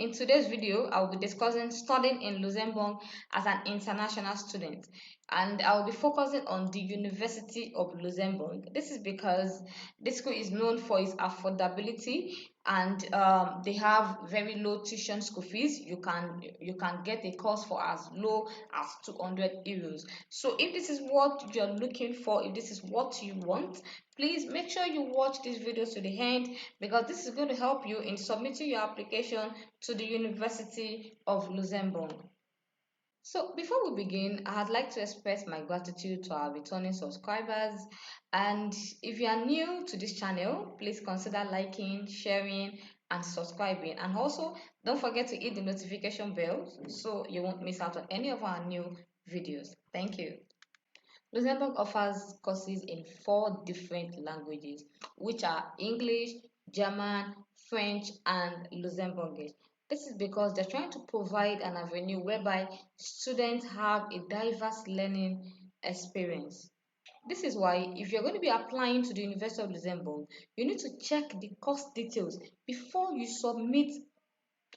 in today's video, I will be discussing studying in Luxembourg as an international student, and I will be focusing on the University of Luxembourg. This is because this school is known for its affordability, and they have very low tuition school fees. You can get a course for as low as 200 euros. So if this is what you're looking for, if this is what you want, please make sure you watch this video to the end, because this is going to help you in submitting your application to the University of Luxembourg. So before we begin, I'd like to express my gratitude to our returning subscribers. And if you are new to this channel, please consider liking, sharing, and subscribing. And also, don't forget to hit the notification bell so you won't miss out on any of our new videos. Thank you. Luxembourg offers courses in 4 different languages, which are English, German, French, and Luxembourgish. This is because they're trying to provide an avenue whereby students have a diverse learning experience. This is why, if you're going to be applying to the University of Luxembourg, you need to check the course details before you submit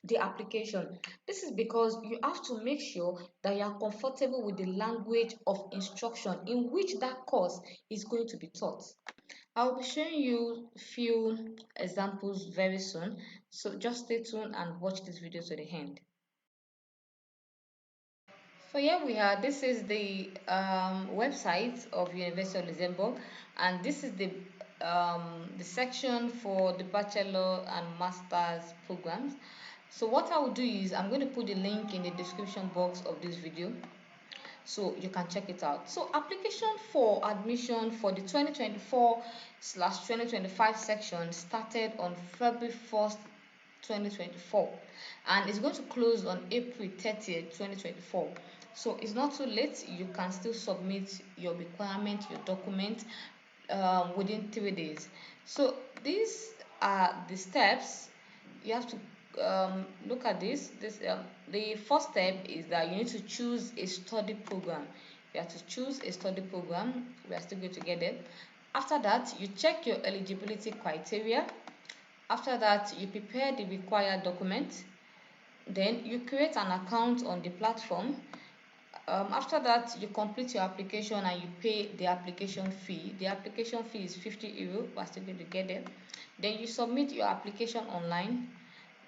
the application. This is because you have to make sure that you are comfortable with the language of instruction in which that course is going to be taught. I'll be showing you a few examples very soon, so just stay tuned and watch this video to the end. So here we are. This is the website of University of Luxembourg, and this is the section for the bachelor and master's programs. So what I will do is I'm going to put the link in the description box of this video so you can check it out. So application for admission for the 2024/2025 section started on February 1st, 2024, and it's going to close on April 30th, 2024. So it's not too late. You can still submit your requirement, your document within 3 days. So these are the steps you have to look at the first step is that you need to choose a study program. You have to choose a study program. We are still going to get there. After that, you check your eligibility criteria. After that, you prepare the required document. Then you create an account on the platform. After that, you complete your application and you pay the application fee. The application fee is 50 euro. We're still going to get there. Then you submit your application online.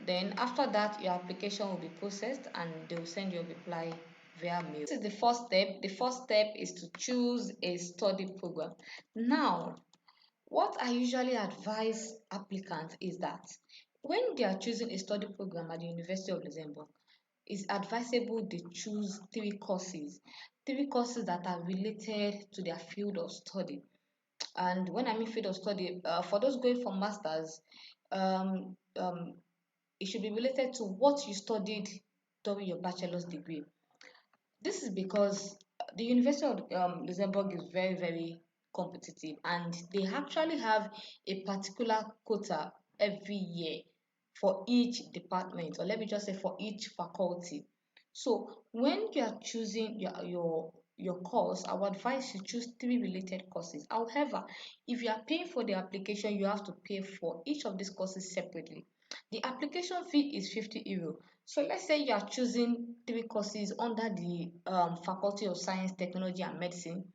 Then after that, your application will be processed and they will send you a reply via mail. This is the first step. The first step is to choose a study program. Now, what I usually advise applicants is that when they are choosing a study program at the University of Luxembourg, it's advisable they choose 3 courses that are related to their field of study. And when I mean field of study, for those going for masters, um, um, it should be related to what you studied during your bachelor's degree. This is because the University of Luxembourg is very, very competitive, and they actually have a particular quota every year for each department, or let me just say for each faculty. So when you are choosing your course, I would advise you choose 3 related courses. However, if you are paying for the application, you have to pay for each of these courses separately. The application fee is 50 euro. So let's say you are choosing 3 courses under the Faculty of Science, Technology, and Medicine.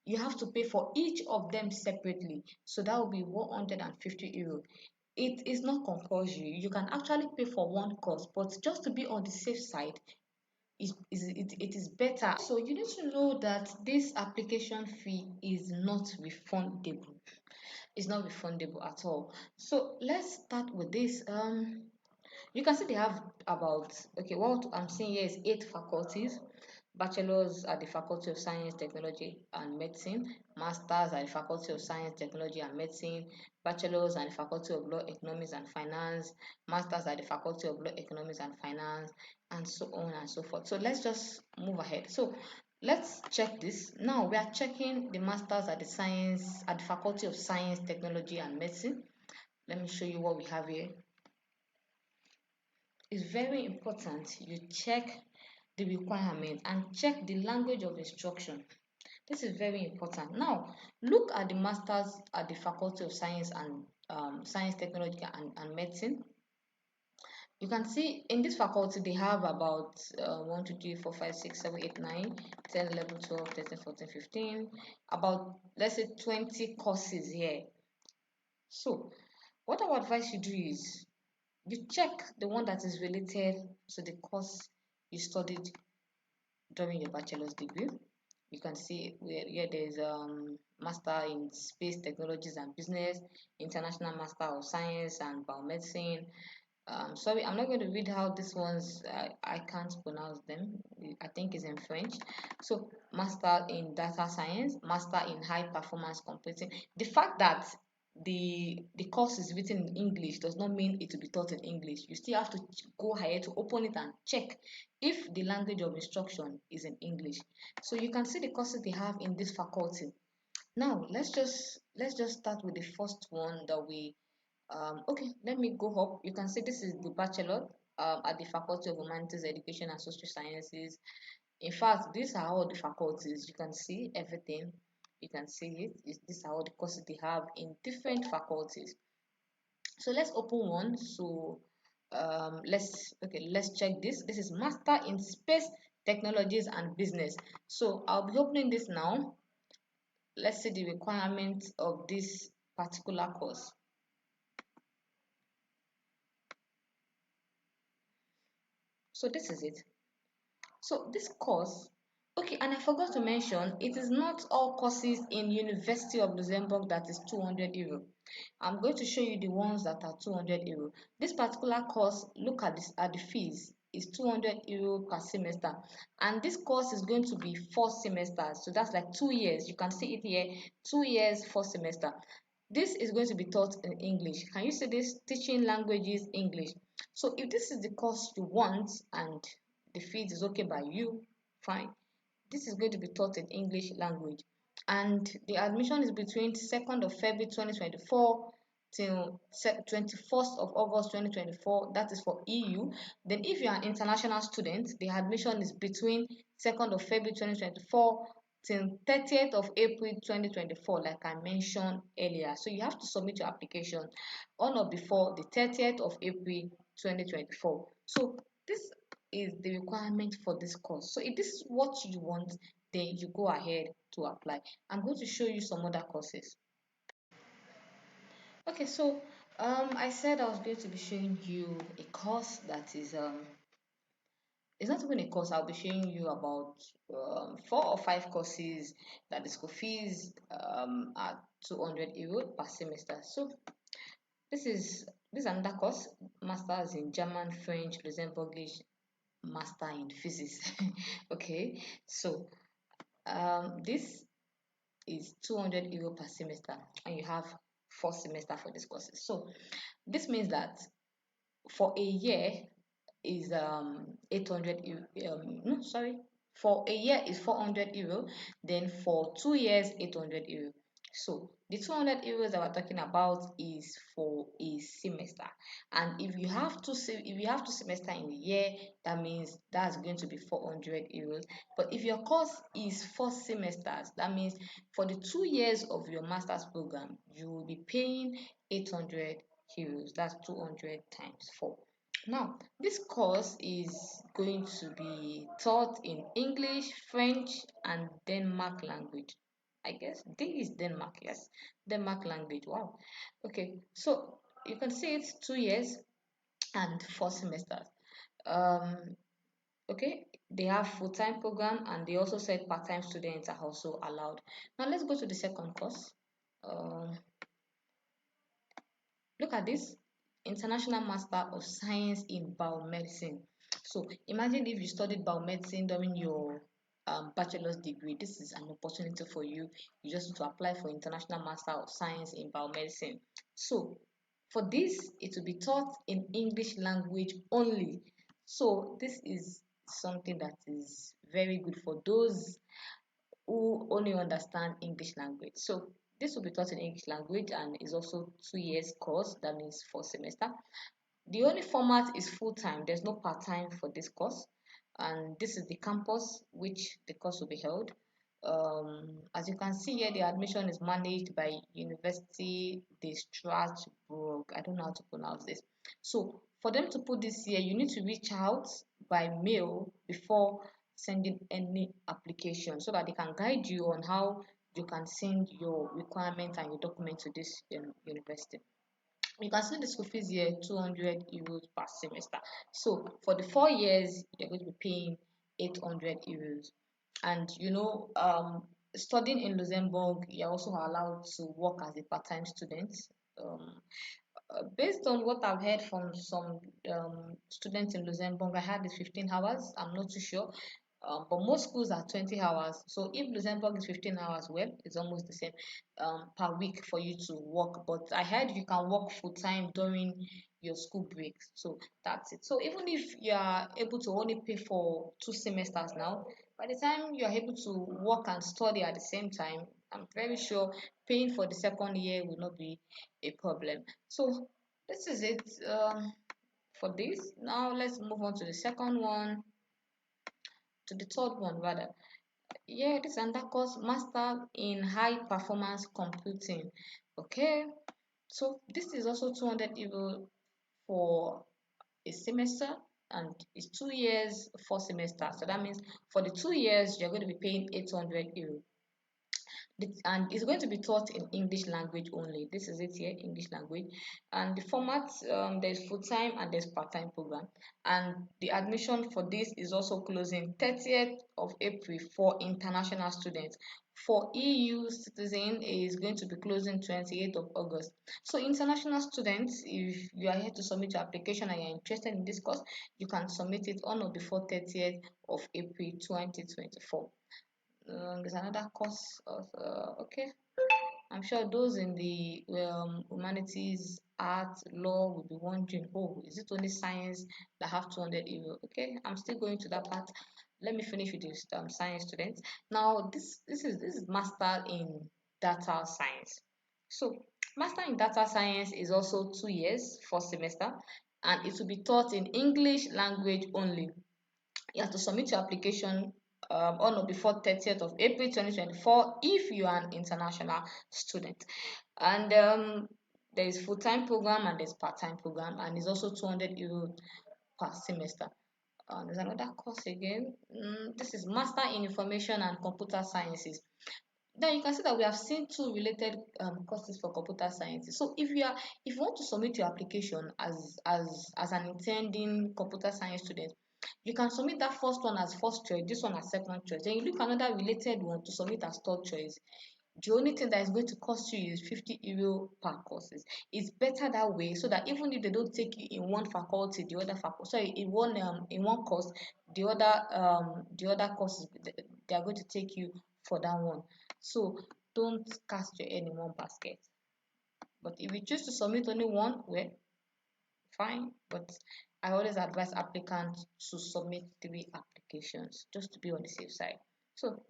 You have to pay for each of them separately. So that will be 150 euro. It is not compulsory. You can actually pay for one course, but just to be on the safe side, it is better. So you need to know that this application fee is not refundable. It's not refundable at all. So let's start with this. You can see they have about, okay, what I'm seeing here is 8 faculties. Bachelors at the Faculty of Science, Technology, and Medicine, Masters at the Faculty of Science, Technology, and Medicine, Bachelors at the Faculty of Law, Economics, and Finance, Masters at the Faculty of Law, Economics, and Finance, and so on and so forth. So let's just move ahead. So let's check this. Now we are checking the Masters at the Faculty of Science, Technology, and Medicine. Let me show you what we have here. It's very important you check the requirement and check the language of instruction. This is very important. Now, look at the masters at the Faculty of Science and Science, Technology, and Medicine. You can see in this faculty they have about 1, 2, 3, 4, 5, 6, 7, 8, 9, 10, 11, 12, 13, 14, 15, about let's say 20 courses here. So what I would advise you do is you check the one that is related to the course you studied during your bachelor's degree. You can see where here there's master in space technologies and business, international master of science and biomedicine. Sorry, I'm not going to read how these ones, I can't pronounce them. I think it's in French. So, master in data science, master in high performance computing. The fact that the course is written in English does not mean it will be taught in English. You still have to go ahead to open it and check if the language of instruction is in English. So you can see the courses they have in this faculty. Now let's just start with the first one that we okay, let me go up. You can see this is the bachelor at the Faculty of Humanities, Education and Social Sciences. In fact, these are all the faculties. You can see everything. You can see it. These are all the courses they have in different faculties. So let's open one. So let's check this. This is Master in Space Technologies and Business. So I'll be opening this now. Let's see the requirements of this particular course. So this is it. So this course, okay, and I forgot to mention, it is not all courses in University of Luxembourg that is 200 euro. I'm going to show you the ones that are 200 euro. This particular course, look at this at the fees, is 200 euro per semester, and this course is going to be 4 semesters, so that's like 2 years. You can see it here, 2 years, 4 semester. This is going to be taught in English. Can you see this? Teaching languages English. So if this is the course you want and the feed is okay by you, fine. This is going to be taught in English language. And the admission is between 2nd of February 2024 till 21st of August 2024. That is for EU. Then if you are an international student, the admission is between 2nd of February 2024 till 30th of April 2024, like I mentioned earlier. So you have to submit your application on or before the 30th of April 2024. So this is the requirement for this course. So if this is what you want, then you go ahead to apply. I'm going to show you some other courses. Okay, so I said I was going to be showing you a course that is it's not even a course. I'll be showing you about 4 or 5 courses that the school fees are 200 euro per semester. So this is another course, masters in German, French, Luxembourgish, master in physics. Okay, so this is 200 euro per semester, and you have 4 semester for this courses. So this means that for a year is 800 no, sorry, for a year is 400 euro, then for 2 years 800 euro. So the 200 euros that we're talking about is for a semester, and if you have two semester in a year, that means that's going to be 400 euros. But if your course is 4 semesters, that means for the 2 years of your master's program you will be paying 800 euros. That's 200 times 4. Now, this course is going to be taught in English, French, and Denmark language. I guess D is Denmark, yes. Denmark language. Wow. Okay, so you can see it's 2 years and 4 semesters. Um, okay, they have full-time program, and they also said part-time students are also allowed. Now let's go to the second course. Um, Look at this, International Master of Science in Biomedicine. So imagine if you studied biomedicine during your bachelor's degree. This is an opportunity for you. You just need to apply for International Master of Science in Biomedicine. So for this, it will be taught in English language only. So this is something that is very good for those who only understand English language. So this will be taught in English language and is also 2 years course. That means 4 semester. The only format is full time. There's no part time for this course, and this is the campus which the course will be held. As you can see here, the admission is managed by University de Strasbourg. I don't know how to pronounce this. So for them to put this here, you need to reach out by mail before sending any application so that they can guide you on how you can send your requirements and your documents to this university. You can see the school fees here, 200 euros per semester. So for the 4 years, you're going to be paying 800 euros. And studying in Luxembourg, you're also allowed to work as a part-time student. Um, Based on what I've heard from some students in Luxembourg, I had is 15 hours. I'm not too sure. But most schools are 20 hours. So if Luxembourg is 15 hours, well, it's almost the same per week for you to work. But I heard you can work full time during your school breaks. So that's it. So even if you are able to only pay for 2 semesters now, by the time you are able to work and study at the same time, I'm very sure paying for the second year will not be a problem. So this is it for this. Now let's move on to the second one, to the third one rather. Yeah, this and that course, master in high performance computing. Okay, so this is also 200 euro for a semester, and it's 2 years, 4 semesters. So that means for the 2 years you're going to be paying 800 euro, and it's going to be taught in English language only. This is it here, English language. And the format, there's full-time and there's part-time program. And the admission for this is also closing 30th of April for international students. For EU citizen is going to be closing 28th of August. So international students, if you are here to submit your application and you're interested in this course, you can submit it on or before 30th of April 2024. There's another course of okay. I'm sure those in the humanities, art, law will be wondering, oh, is it only science that have 200 euro? Okay, I'm still going to that part. Let me finish with this science students. Now, this is master in data science. So, master in data science is also 2 years, 4 semester, and it will be taught in English language only. You have to submit your application on or before 30th of April 2024 if you are an international student. And there is full-time program and there's part-time program, and it's also 200 euro per semester. There's another course again. This is Master in Information and Computer Sciences. Then you can see that we have seen two related courses for computer science. So if you want to submit your application as an intending computer science student, you can submit that first one as first choice, this one as second choice. Then you look another related one to submit as third choice. The only thing that is going to cost you is 50 euro per courses. It's better that way, so that even if they don't take you in one faculty, the other faculty, sorry, in one course, the other courses, they are going to take you for that one. So don't cast your egg in one basket. But if you choose to submit only one, well, fine. But I always advise applicants to submit 3 applications just to be on the safe side. So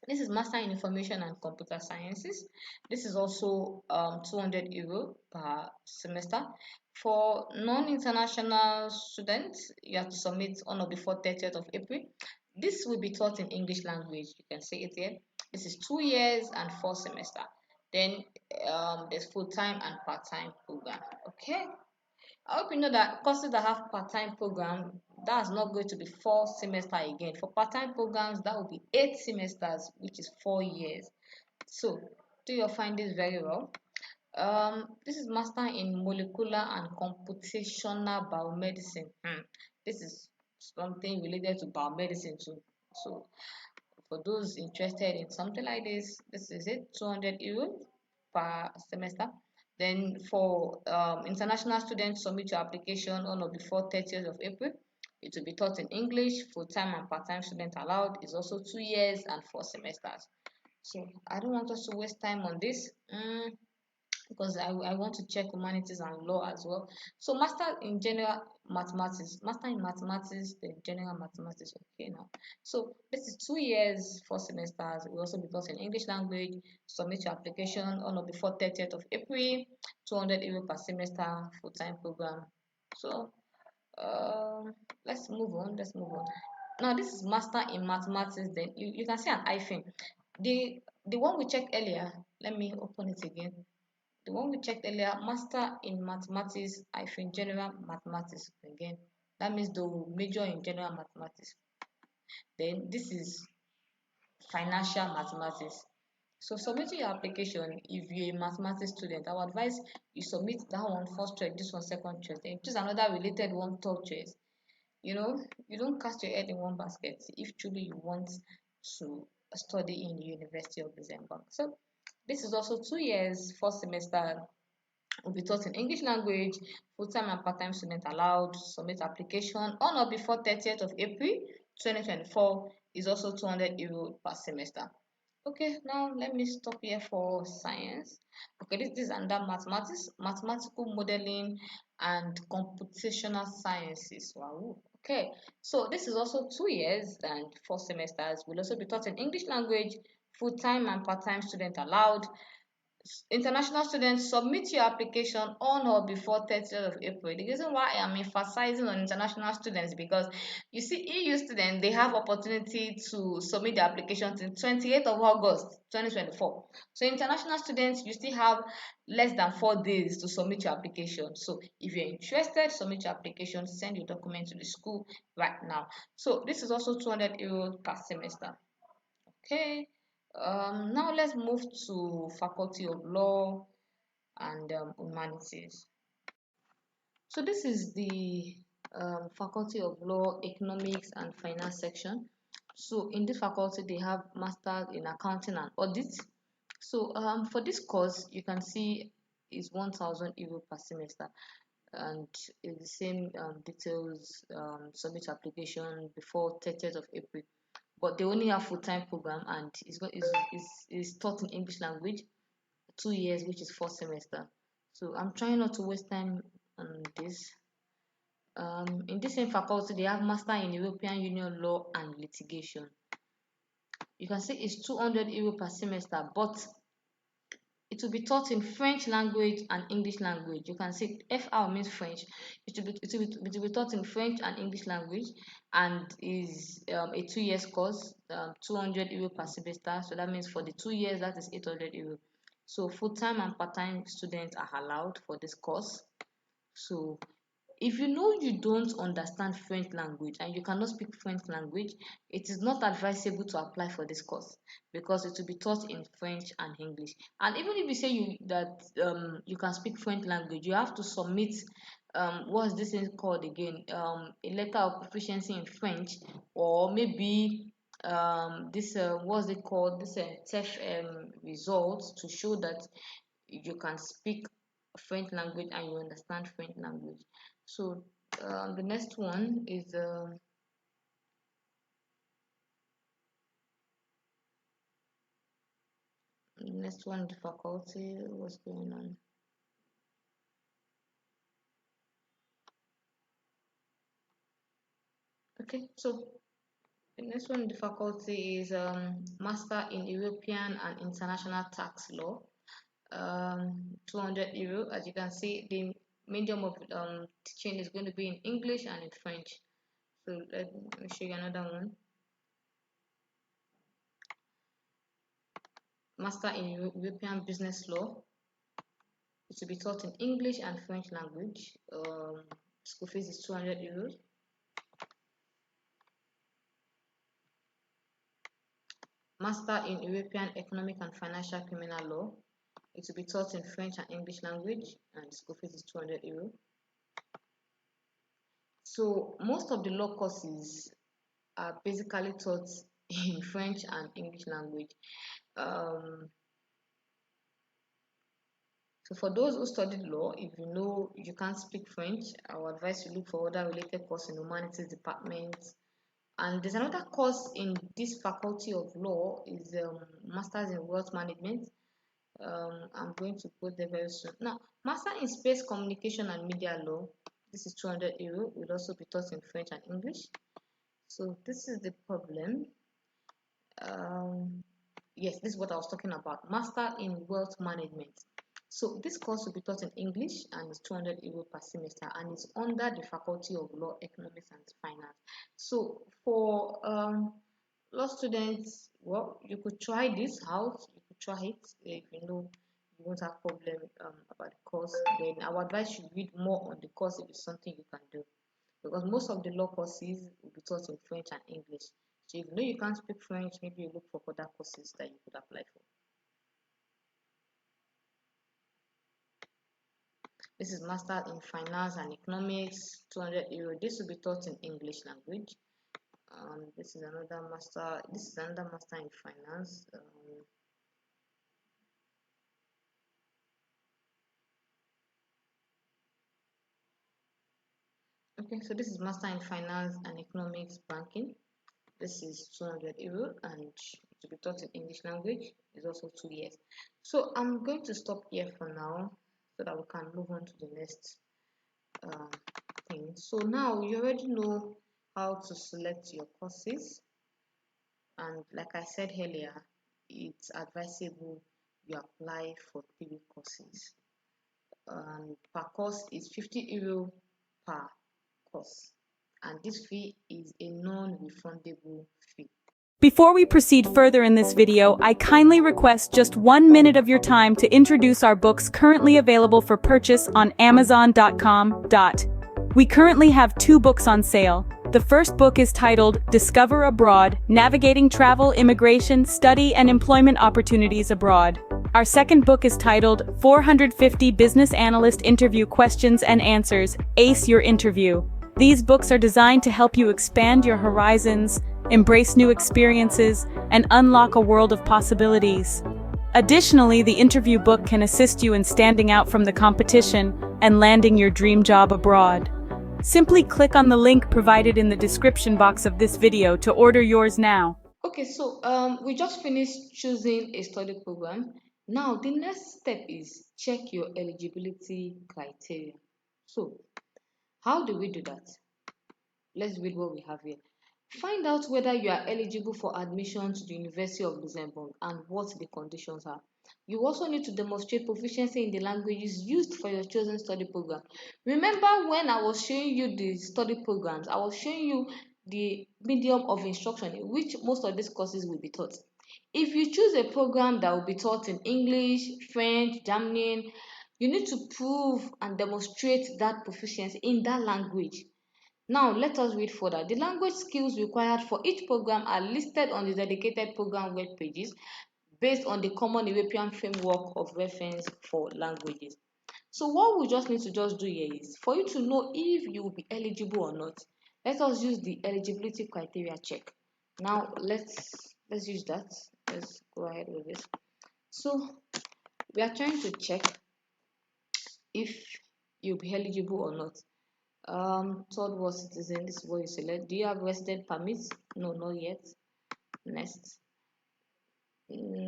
this is Master in Information and Computer Sciences. This is also 200 euro per semester. For non-international students, you have to submit on or before 30th of April. This will be taught in English language. You can see it here. This is 2 years and 4 semester. Then there's full-time and part-time program. Okay. I hope you know that courses that have part-time program, that's not going to be 4 semester again. For part-time programs, that will be 8 semesters, which is 4 years. So do you find this very well? This is master in molecular and computational biomedicine. This is something related to biomedicine too. So for those interested in something like this is it, 200 euros per semester. Then for international students, submit your application on or before 30th of April. It will be taught in English. Full-time and part-time student allowed is also 2 years and 4 semesters. So I don't want us to waste time on this. Because I want to check humanities and law as well. So master in general mathematics, master in mathematics, then general mathematics. Okay now. So this is 2 years, 4 semesters. We also be taught in English language. Submit your application on or before 30th of April. 200 euro per semester, full-time program. So let's move on. Now this is master in mathematics. Then you can see an hyphen. the one we checked earlier, let me open it again. The one we checked earlier, master in mathematics, hyphen general mathematics. Again, that means the major in general mathematics. Then this is financial mathematics. So submitting your application, if you're a mathematics student, I would advise you submit that one first choice, this one second choice, then choose another related one third choice. You know, you don't cast your egg in one basket if truly you want to study in the University of Luxembourg. So this is also 2 years, first semester will be taught in English language, full-time and part-time students allowed. Submit application on or before 30th of April 2024 is also €200 per semester. Okay, now let me stop here for science. Okay, this is under mathematics, mathematical modeling, and computational sciences. Wow. Okay, so this is also 2 years and 4 semesters. Will also be taught in English language, full-time and part-time student allowed. International students, submit your application on or before 30th of April. The reason why I am emphasizing on international students, because you see EU students, they have opportunity to submit the application till 28th of August 2024. So international students, you still have less than 4 days to submit your application. So if you're interested, submit your application, send your document to the school right now. So this is also €200 per semester. Okay, now let's move to Faculty of Law and Humanities. So this is the Faculty of Law, Economics and Finance section. So in this faculty, they have Masters in Accounting and Audit. So for this course, you can see is €1,000 per semester, and it's the same details. Submit application before 30th of April. But they only have full-time program, and is taught in English language, 2 years, which is 4 semester. So I'm trying not to waste time on this. In this same faculty, they have master in European Union law and litigation. You can see it's €200 per semester, but it will be taught in French language and English language. You can see FR means French. It will be taught in French and English language, and is a 2 years course, €200 per semester. So that means for the 2 years, that is €800. So full-time and part-time students are allowed for this course. So if you know you don't understand French language and you cannot speak French language, it is not advisable to apply for this course, because it will be taught in French and English. And even if you say you can speak French language, you have to submit what's this thing called again? A letter of proficiency in French, or maybe this what's it called? This TEF results to show that you can speak French language and you understand French language. So the next one is the faculty. What's going on? Okay, so the next one, the faculty is Master in European and International Tax Law. €200. As you can see, the medium of teaching is going to be in English and in French. So let me show you another one. Master in European Business Law. It will be taught in English and French language. School fees is €200. Master in European Economic and Financial Criminal Law. It will be taught in French and English language, and school fees is €200. So most of the law courses are basically taught in French and English language. So for those who studied law, if you know you can't speak French, I would advise you look for other related courses in humanities department. And there's another course in this faculty of law is Masters in Wealth Management. I'm going to put there very soon. Now, Master in Space Communication and Media Law. This is €200. Will also be taught in French and English. So this is the problem. Yes, this is what I was talking about. Master in Wealth Management. So this course will be taught in English and it's €200 per semester, and it's under the Faculty of Law, Economics and Finance. So for law students, Well, you could try this out. You could try it if you know you won't have problem about the course. Then I would advise you read more on the course if it's something you can do, because most of the law courses will be taught in French and English. So if you know you can't speak French, maybe you look for other courses that you could apply for. This is Master in Finance and Economics, 200 euro. This will be taught in English language. This is another master. This is another master in finance. Okay, so this is master in finance and economics banking. This is 200 euro and to be taught in English language is also 2 years. So I'm going to stop here for now so that we can move on to the next um, thing. So now you already know how to select your courses, and like I said earlier, it's advisable you apply for 3 courses. Per course is 50 euro per course, and this fee is a non-refundable fee. Before we proceed further in this video, I kindly request just 1 minute of your time to introduce our books currently available for purchase on Amazon.com. We currently have 2 books on sale. The first book is titled Discover Abroad, Navigating Travel, Immigration, Study and Employment Opportunities Abroad. Our second book is titled 450 Business Analyst Interview Questions and Answers, Ace Your Interview. These books are designed to help you expand your horizons, embrace new experiences, and unlock a world of possibilities. Additionally, the interview book can assist you in standing out from the competition and landing your dream job abroad. Simply click on the link provided in the description box of this video to order yours now. Okay, so we just finished choosing a study program. Now the next step is check your eligibility criteria. So how do we do that? Let's read what we have here. Find out whether you are eligible for admission to the University of Luxembourg and what the conditions are. You also need to demonstrate proficiency in the languages used for your chosen study program. Remember when I was showing you the study programs, I was showing you the medium of instruction in which most of these courses will be taught. If you choose a program that will be taught in English, French, German, you need to prove and demonstrate that proficiency in that language. Now, let us read further. The language skills required for each program are listed on the dedicated program web pages based on the Common European Framework of Reference for Languages. So what we just need to just do here is, for you to know if you will be eligible or not, let us use the eligibility criteria check. Now, let's use that. Let's go ahead with this. So, we are trying to check if you'll be eligible or not. Third world citizen, this is what you select. Do you have resident permits? No, not yet. Next.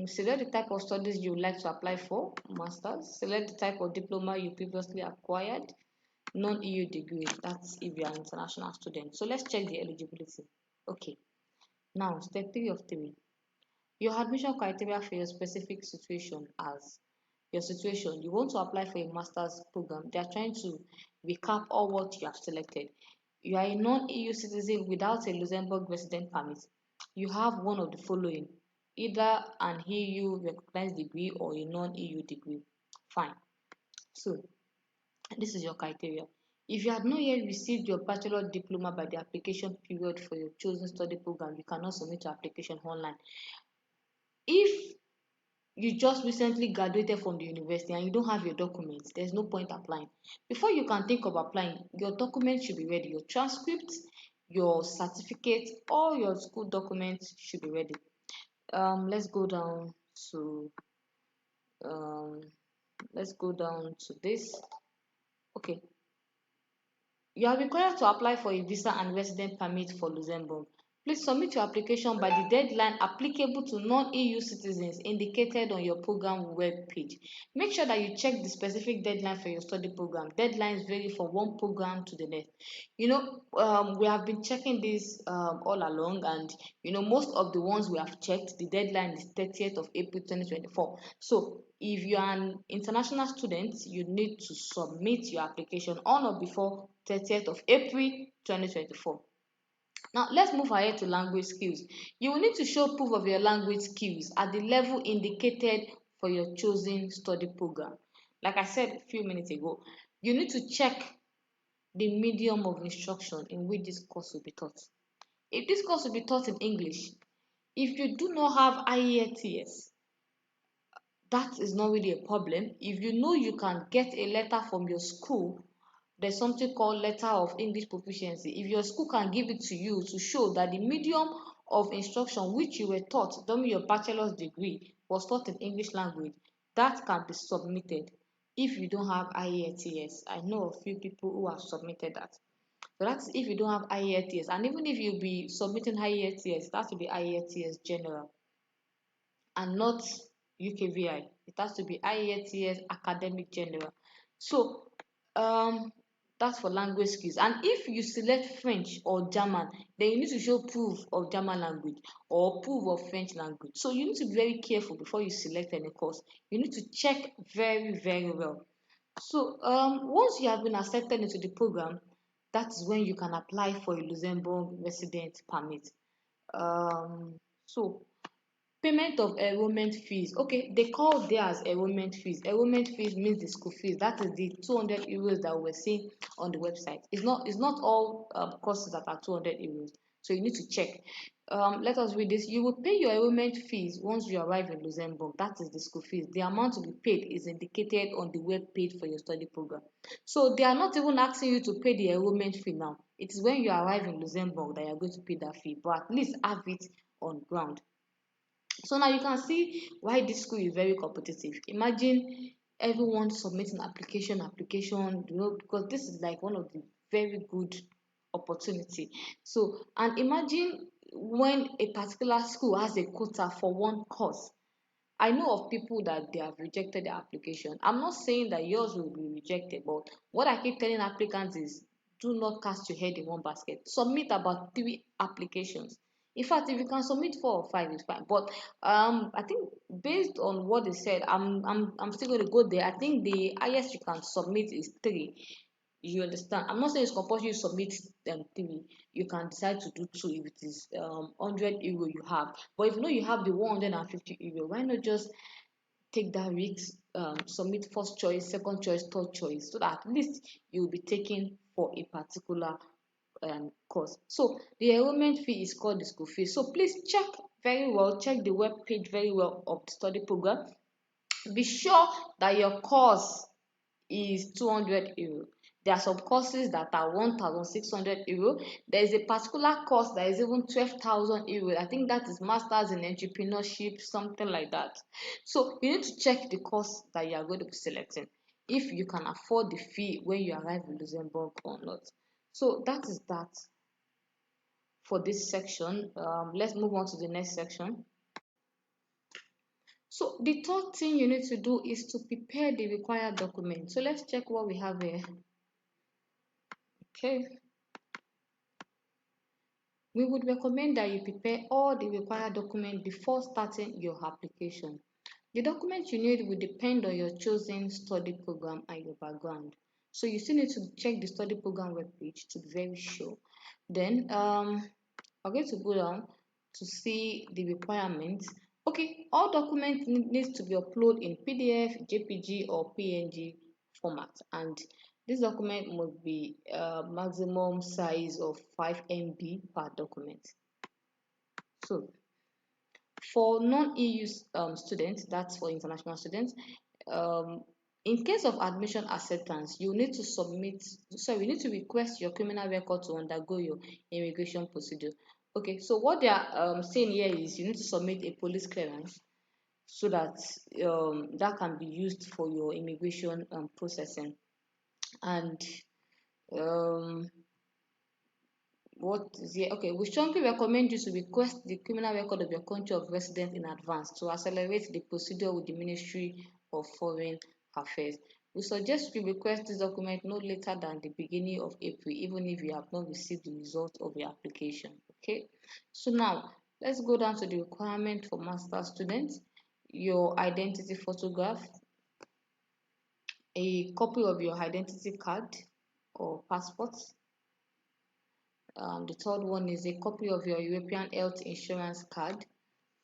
Select the type of studies you would like to apply for, masters. Select the type of diploma you previously acquired, non-EU degree, that's if you are an international student. So let's check the eligibility. Okay, now step 3 of 3. Your admission criteria for your specific situation. As your situation, you want to apply for a master's program. They are trying to recap all what you have selected. You are a non-EU citizen without a Luxembourg resident permit. You have one of the following: either an EU recognized degree or a non-EU degree. Fine. So this is your criteria. If you had not yet received your bachelor diploma by the application period for your chosen study program, you cannot submit your application online. If you just recently graduated from the university and you don't have your documents, there's no point applying. Before you can think of applying, your documents should be ready. Your transcript, your certificate, all your school documents should be ready. Let's go down to um, this. Okay, you are required to apply for a visa and resident permit for Luxembourg. Please submit your application by the deadline applicable to non-EU citizens indicated on your program web page. Make sure that you check the specific deadline for your study program. Deadlines vary from one program to the next. We have been checking this all along, and most of the ones we have checked, the deadline is 30th of April 2024. So if you are an international student, you need to submit your application on or before 30th of April 2024. Now let's move ahead to language skills. You will need to show proof of your language skills at the level indicated for your chosen study program. Like I said a few minutes ago, you need to check the medium of instruction in which this course will be taught. If this course will be taught in English, if you do not have IELTS, that is not really a problem. If you know you can get a letter from your school, there's something called letter of English proficiency. If your school can give it to you to show that the medium of instruction which you were taught during your bachelor's degree was taught in English language, that can be submitted if you don't have IELTS. I know a few people who have submitted that. So that's if you don't have IELTS. And even if you be submitting IELTS, it has to be IELTS general and not UKVI. It has to be IELTS academic general. So um that's for language skills. And if you select French or German, then you need to show proof of German language or proof of French language. So you need to be very careful before you select any course. You need to check very, very well. So once you have been accepted into the program, that's when you can apply for a Luxembourg resident permit. So payment of enrollment fees. Okay, they call theirs enrollment fees. Enrollment fees means the school fees. That is the 200 euros that we're seeing on the website. It's not all courses that are 200 euros. So you need to check. Let us read this. You will pay your enrollment fees once you arrive in Luxembourg. That is the school fees. The amount to be paid is indicated on the web page for your study program. So they are not even asking you to pay the enrollment fee now. It is when you arrive in Luxembourg that you are going to pay that fee. But at least have it on ground. So now you can see why this school is very competitive. Imagine everyone submitting application, because this is like one of the very good opportunity. So, and imagine when a particular school has a quota for one course. I know of people that they have rejected their application. I'm not saying that yours will be rejected, but what I keep telling applicants is do not cast your head in one basket. Submit about 3 applications. In fact, if you can submit 4 or 5, it's fine. But I think based on what they said, I'm still going to go there. I think the highest you can submit is 3. You understand? I'm not saying it's compulsory you submit 3. You can decide to do 2 if it is 100 euro you have. But if you know you have the 150 euro, why not just take that risk, submit first choice, second choice, third choice, so that at least you will be taken for a particular course. So the enrollment fee is called the school fee. So please check very well, check the web page very well of the study program. Be sure that your course is 200 euro. There are some courses that are 1,600 euro. There is a particular course that is even 12,000 euro. I think that is masters in entrepreneurship, something like that. So you need to check the course that you are going to be selecting, if you can afford the fee when you arrive in Luxembourg or not. So that is that for this section. Let's move on to the next section. So the third thing you need to do is to prepare the required document. So let's check what we have here. Okay, we would recommend that you prepare all the required documents before starting your application. The documents you need will depend on your chosen study program and your background. So you still need to check the study program webpage to be very sure. Then we're going to go down to see the requirements. Okay, all documents needs to be uploaded in PDF, JPG, or PNG format, and this document must be maximum size of 5 MB per document. So for non-EU students, that's for international students, um, in case of admission acceptance, you need to you need to request your criminal record to undergo your immigration procedure. Okay, so what they are saying here is you need to submit a police clearance so that that can be used for your immigration processing. And um, what is here? Okay, we strongly recommend you to request the criminal record of your country of residence in advance to accelerate the procedure with the Ministry of Foreign Affairs. We suggest you request this document no later than the beginning of April, even if you have not received the result of your application. Okay, so now let's go down to the requirement for master students. Your identity photograph, a copy of your identity card or passport, The third one is a copy of your European health insurance card.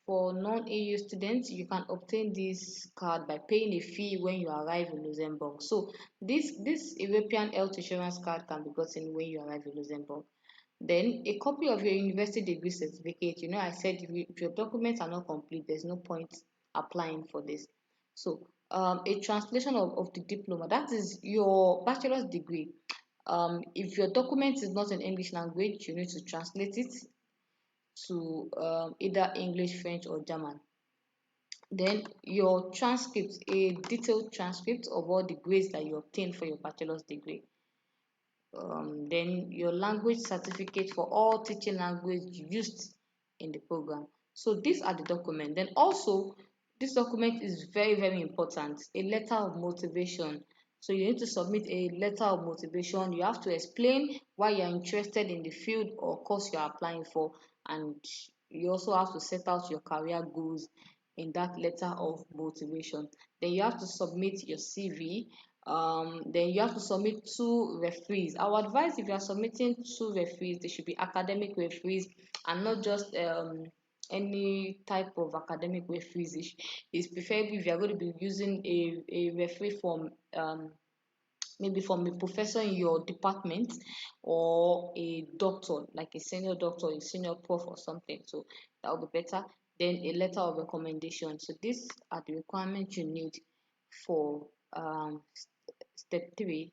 For non-EU students, you can obtain this card by paying a fee when you arrive in Luxembourg. So this European health insurance card can be gotten when you arrive in Luxembourg. Then a copy of your university degree certificate. You know, I said if your documents are not complete, there's no point applying for this. So a translation of the diploma, that is your bachelor's degree. If your document is not in English language, you need to translate it to either English, French, or German. Then your transcript, a detailed transcript of all the grades that you obtained for your bachelor's degree. Then your language certificate for all teaching language used in the program. So these are the documents. Then also, this document is very important, a letter of motivation. So you need to submit a letter of motivation. You have to explain why you're interested in the field or course you're applying for, and you also have to set out your career goals in that letter of motivation. Then you have to submit your CV. Then you have to submit two referees. I would advise, if you are submitting two referees, they should be academic referees and not just any type of academic referees. It's preferable if you are going to be using a referee from maybe from a professor in your department, or a doctor, like a senior doctor, a senior prof or something. So that would be better. Then a letter of recommendation. So these are the requirements you need for step 3.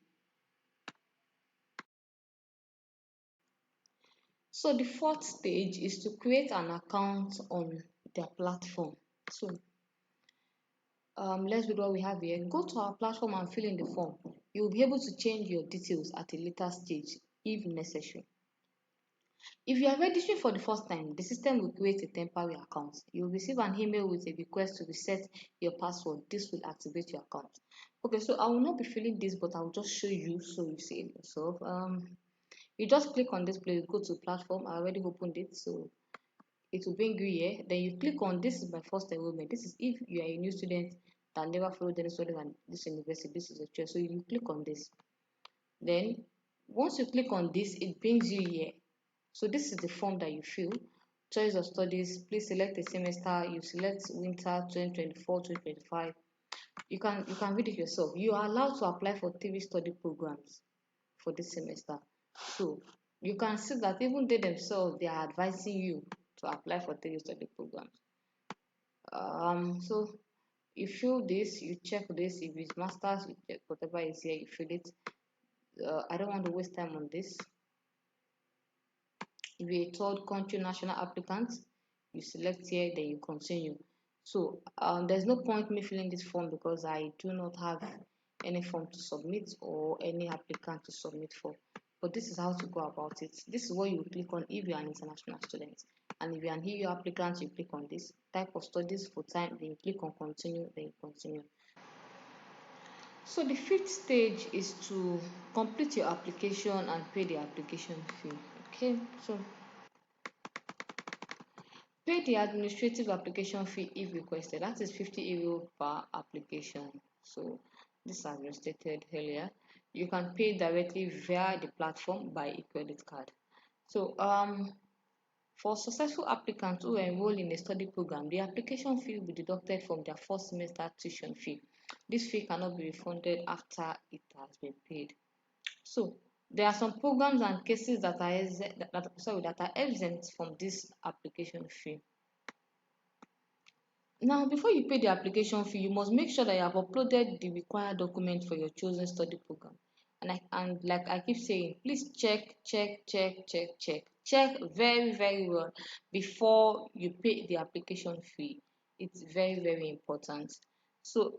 So the fourth stage is to create an account on their platform. So let's read what we have here. Go to our platform and fill in the form. You will be able to change your details at a later stage if necessary. If you are registering for the first time, the system will create a temporary account. You will receive an email with a request to reset your password. This will activate your account. Okay, so I will not be filling this, but I will just show you so you see it yourself. You just click on this place, go to platform. I already opened it, so it will bring you here. Then you click on this is my first enrollment. This is if you are a new student that never followed any studies at this university. This is a choice. So you click on this. Then once you click on this, it brings you here. So this is the form that you fill. Choice of studies. Please select a semester. You select winter 2024-2025. You can read it yourself. You are allowed to apply for 3 study programs for this semester. So you can see that even they themselves, they are advising you to apply for 3 study programs. So you fill this, you check this. If it's masters, you check whatever is here, you fill it. I don't want to waste time on this. If you're a third country national applicant, you select here, then you continue. So there's no point me filling this form because I do not have any form to submit or any applicant to submit for. But this is how to go about it. This is what you click on if you are an international student. And if you're an EU applicant, you click on this type of studies full time, then you click on continue, then you continue. So the fifth stage is to complete your application and pay the application fee. Okay, so pay the administrative application fee if requested. That is 50 euro per application. So this has been stated earlier. You can pay directly via the platform by a credit card. So for successful applicants who enroll in a study program, the application fee will be deducted from their first semester tuition fee. This fee cannot be refunded after it has been paid. So there are some programs and cases that are exempt from this application fee. Now, before you pay the application fee, you must make sure that you have uploaded the required document for your chosen study program. And like I keep saying, please check very well before you pay the application fee. It's very important. So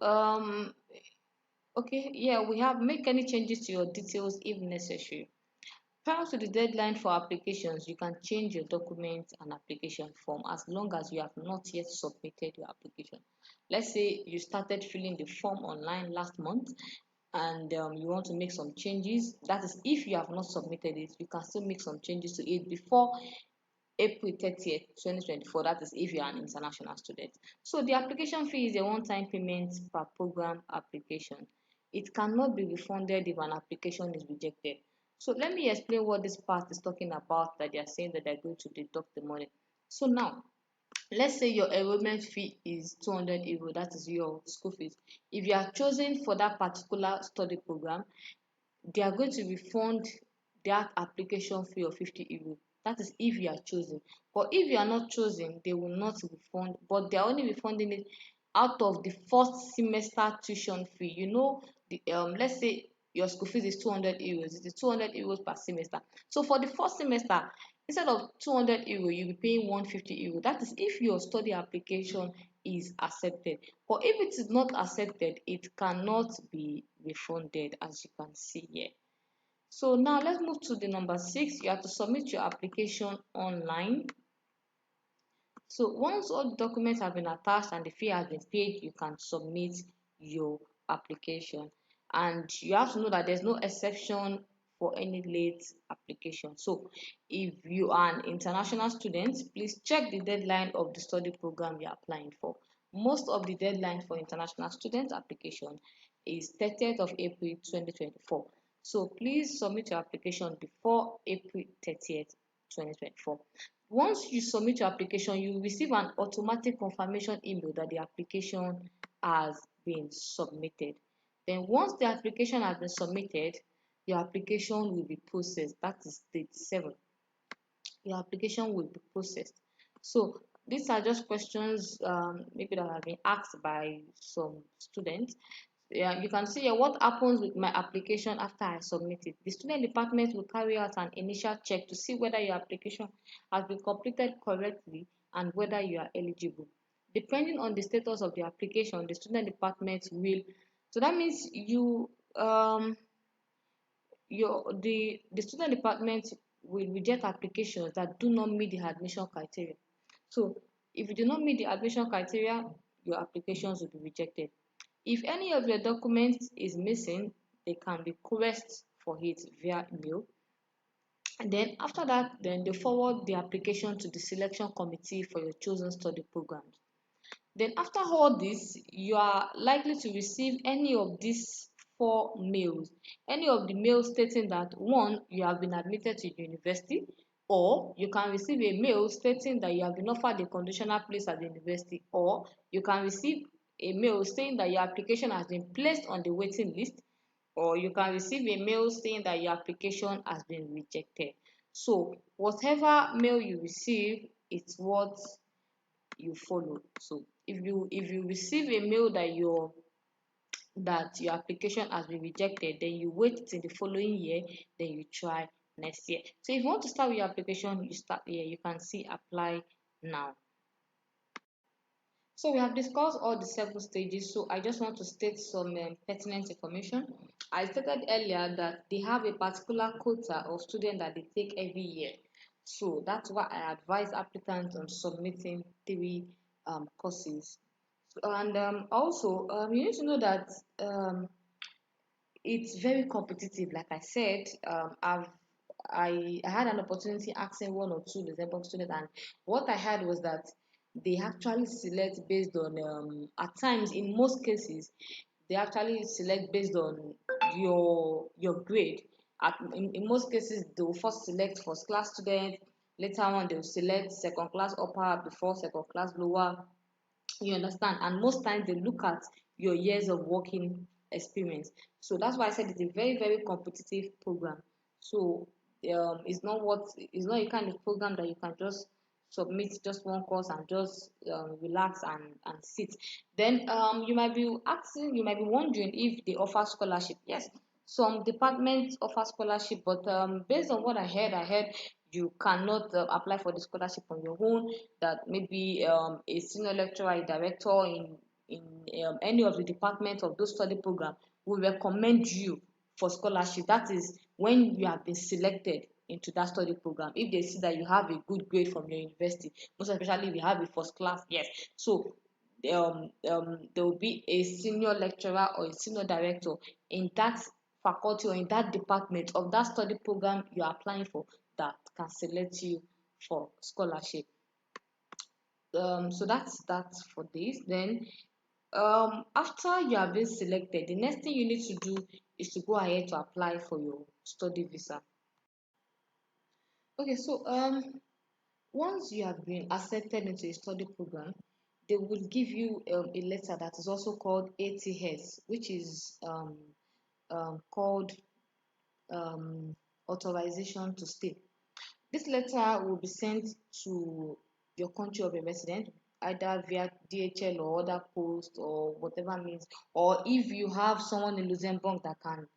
okay, yeah, we have make any changes to your details if necessary. Prior to the deadline for applications, you can change your documents and application form as long as you have not yet submitted your application. Let's say you started filling the form online last month and you want to make some changes. That is, if you have not submitted it, you can still make some changes to it before April 30th, 2024. That is if you are an international student. So the application fee is a one-time payment per program application. It cannot be refunded if an application is rejected. So let me explain what this part is talking about, that they are saying that they're going to deduct the money. So now, let's say your enrollment fee is 200 euro, that is your school fees. If you are chosen for that particular study program, they are going to refund that application fee of 50 euro. That is if you are chosen. But if you are not chosen, they will not refund, but they are only refunding it out of the first semester tuition fee. You know, let's say your school fees is 200 euros. It is 200 euros per semester. So for the first semester, instead of 200 euro, you'll be paying 150 euro. That is if your study application is accepted. But if it is not accepted, it cannot be refunded, as you can see here. So now let's move to the number 6. You have to submit your application online. So once all the documents have been attached and the fee has been paid, you can submit your application. And you have to know that there's no exception for any late application. So if you are an international student, please check the deadline of the study program you're applying for. Most of the deadline for international student application is 30th of April 2024. So please submit your application before April 30th, 2024. Once you submit your application, you will receive an automatic confirmation email that the application has been submitted. Then once the application has been submitted, your application will be processed. That is date 7. Your application will be processed. So these are just questions maybe that have been asked by some students. Yeah, you can see here what happens with my application after I submit it. The student department will carry out an initial check to see whether your application has been completed correctly and whether you are eligible. Depending on the status of the application, the student department will. So that means the student department will reject applications that do not meet the admission criteria. So if you do not meet the admission criteria, your applications will be rejected. If any of your documents is missing, they can request for it via email. And then after that, then they forward the application to the selection committee for your chosen study programs. Then after all this, you are likely to receive any of these 4 mails. Any of the mails stating that, one, you have been admitted to university, or you can receive a mail stating that you have been offered a conditional place at the university, or you can receive a mail saying that your application has been placed on the waiting list, or you can receive a mail saying that your application has been rejected. So whatever mail you receive, it's what you follow. So if you receive a mail that your application has been rejected, then you wait till the following year, then you try next year. So if you want to start with your application, you start here. You can see apply now. So we have discussed all the 7 stages. So I just want to state some pertinent information. I stated earlier that they have a particular quota of students that they take every year. So that's why I advise applicants on submitting 3 courses. And also, you need to know that it's very competitive. Like I said, I had an opportunity asking 1 or 2 Luxembourg students, and what I had was that they actually select based on at times, in most cases, they actually select based on your grade. In most cases, they will first select first class students. Later on, they will select second class upper before second class lower. You understand? And most times they look at your years of working experience. So that's why I said it's a very, very competitive program. So it's not a kind of program that you can just submit just 1 course and just relax and sit. Then you might be wondering if they offer scholarship. Yes, some departments offer scholarship, but based on what I heard you cannot apply for the scholarship on your own. That maybe a senior lecturer, a director in any of the departments of those study program will recommend you for scholarship. That is when you have been selected into that study program. If they see that you have a good grade from your university, most especially if you have a first class, yes. So there will be a senior lecturer or a senior director in that faculty or in that department of that study program you are applying for that can select you for scholarship. So that's for this. Then After you have been selected, the next thing you need to do is to go ahead to apply for your study visa. Okay, so once you have been accepted into a study program, they will give you a letter that is also called ATS, which is called um, authorization to stay. This letter will be sent to your country of a resident, either via DHL or other post or whatever means, or if you have someone in Luxembourg that can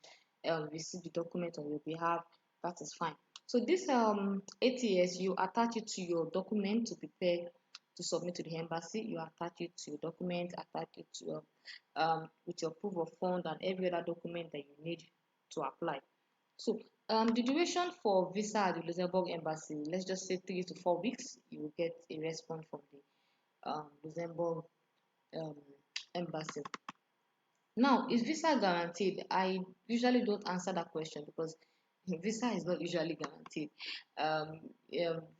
receive the document on your behalf, that is fine. So this ATS, you attach it to your document to prepare to submit to the embassy. You attach it to your document, attach it to your with your proof of fund and every other document that you need to apply. So the duration for visa at the Luxembourg embassy, let's just say 3 to 4 weeks, you will get a response from the Luxembourg um, embassy. Now, is visa guaranteed? I usually don't answer that question because visa is not usually guaranteed. Um,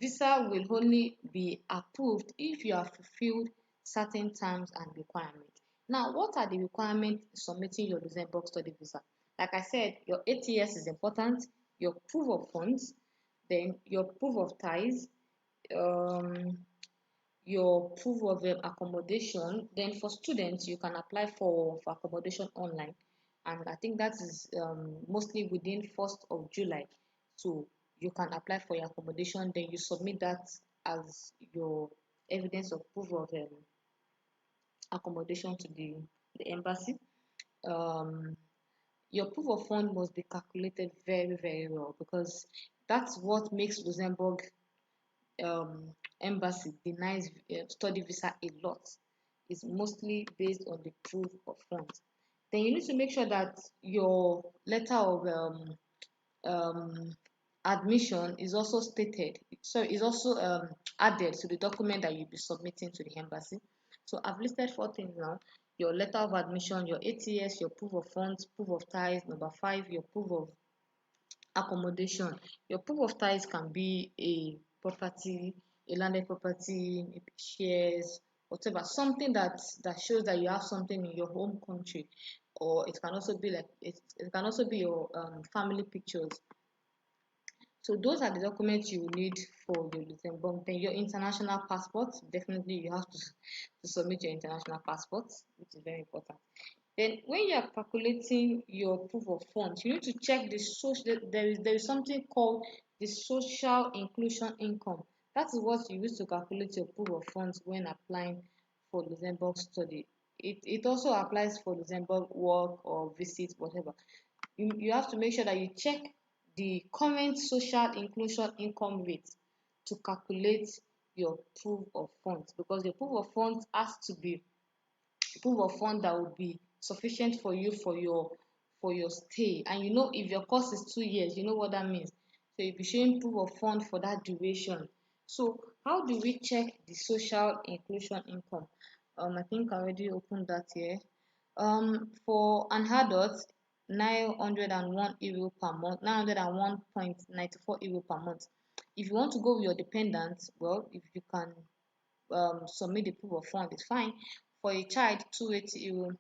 Visa will only be approved if you have fulfilled certain terms and requirements. Now, what are the requirements submitting your Luxembourg study visa? Like I said, your ATS is important, your proof of funds, then your proof of ties, um, your proof of accommodation. Then for students, you can apply for accommodation online, and I think that is mostly within 1st of July. So you can apply for your accommodation, then you submit that as your evidence of proof of accommodation to the embassy. Um, your proof of fund must be calculated very, very well because that's what makes Luxembourg embassy denies study visa a lot. Is mostly based on the proof of funds. Then you need to make sure that your letter of um, admission is also stated. So is also added to the document that you'll be submitting to the embassy. So I've listed 4 things now: your letter of admission, your ATS, your proof of funds, proof of ties. Number 5, your proof of accommodation. Your proof of ties can be a property, a landed property, maybe shares, whatever, something that shows that you have something in your home country, or it can also be like it can also be your family pictures. So those are the documents you will need for your Luxembourg. Then your international passport, definitely you have to submit your international passport, which is very important. Then when you are calculating your proof of funds, you need to check the social. There is something called the social inclusion income. That is what you use to calculate your proof of funds when applying for Luxembourg study. It also applies for Luxembourg work or visit, whatever. You have to make sure that you check the current social inclusion income rate to calculate your proof of funds, because the proof of funds has to be proof of fund that will be sufficient for you for your stay. And you know, if your course is 2 years, you know what that means. So you'll be showing proof of fund for that duration. So how do we check the social inclusion income? I think I already opened that here. For an adult, 901 euro per month, 901.94 euro per month. If you want to go with your dependents, well, if you can submit the proof of fund, it's fine. For a child, 280 euro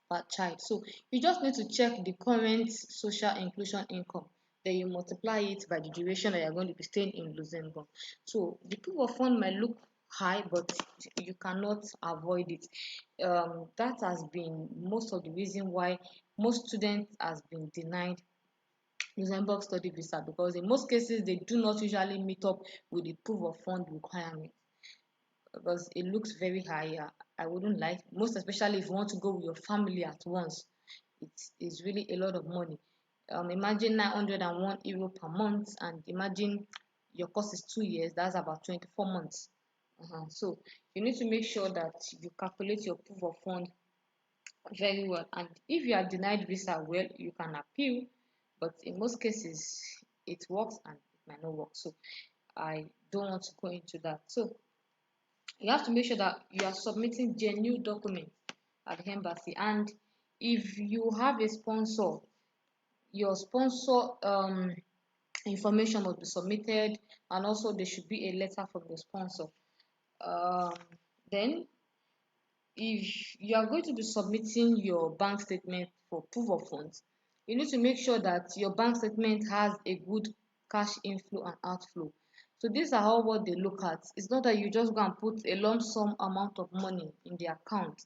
per child. So you just need to check the current social inclusion income. Then you multiply it by the duration that you're going to be staying in Luxembourg. So the proof of fund might look high, but you cannot avoid it. That has been most of the reason why most students has been denied Luxembourg study visa, because in most cases they do not usually meet up with the proof of fund requirement, because it looks very high. I wouldn't like, most especially if you want to go with your family at once. It is really a lot of money. Imagine 901 euro per month, and imagine your course is 2 years, that's about 24 months. So you need to make sure that you calculate your proof of fund very well. And if you are denied visa, well, you can appeal, but in most cases it works and it might not work. So I don't want to go into that. So you have to make sure that you are submitting genuine documents at the embassy. And if you have a sponsor, your sponsor information must be submitted, and also there should be a letter from the sponsor. um, then if you are going to be submitting your bank statement for proof of funds, you need to make sure that your bank statement has a good cash inflow and outflow. So these are all what they look at. It's not that you just go and put a lump sum amount of money in the account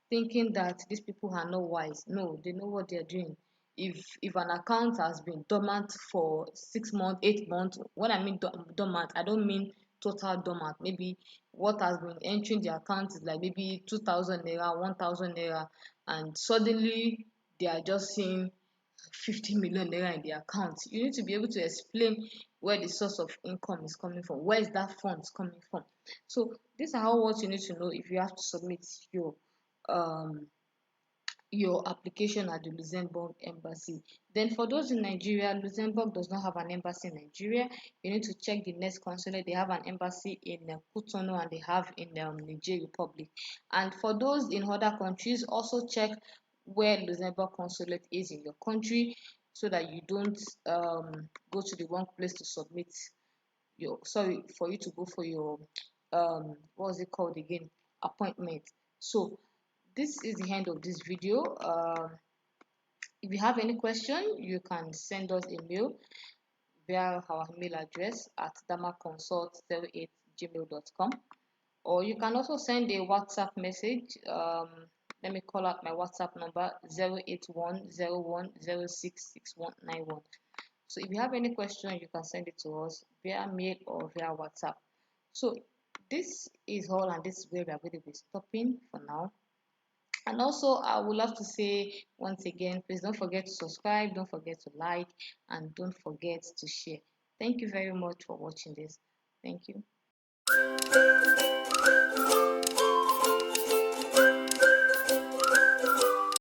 thinking that these people are not wise. No, they know what they're doing. If an account has been dormant for 6 months, 8 months, when I mean dormant, I don't mean total dormant. Maybe what has been entering the account is like maybe 2,000 naira, 1,000 naira, and suddenly they are just seeing 50 million naira in the account. You need to be able to explain where the source of income is coming from, where is that funds coming from. So these are all what you need to know if you have to submit um your application at the Luxembourg embassy. Then for those in Nigeria, Luxembourg does not have an embassy in Nigeria. You need to check the next consulate. They have an embassy in Cotonou and they have in Niger Republic. And for those in other countries, also check where Luxembourg consulate is in your country so that you don't go to the wrong place to submit your, sorry, for you to go for your what was it called again, appointment. So this is the end of this video. If you have any question, you can send us a mail via our email address at damaconsult08gmail.com, or you can also send a WhatsApp message. Let me call out my WhatsApp number 08101066191. So if you have any question, you can send it to us via mail or via WhatsApp. So this is all, and this is where we are going to be stopping for now. And also, I would love to say once again, please don't forget to subscribe, don't forget to like, and don't forget to share. Thank you very much for watching this. Thank you.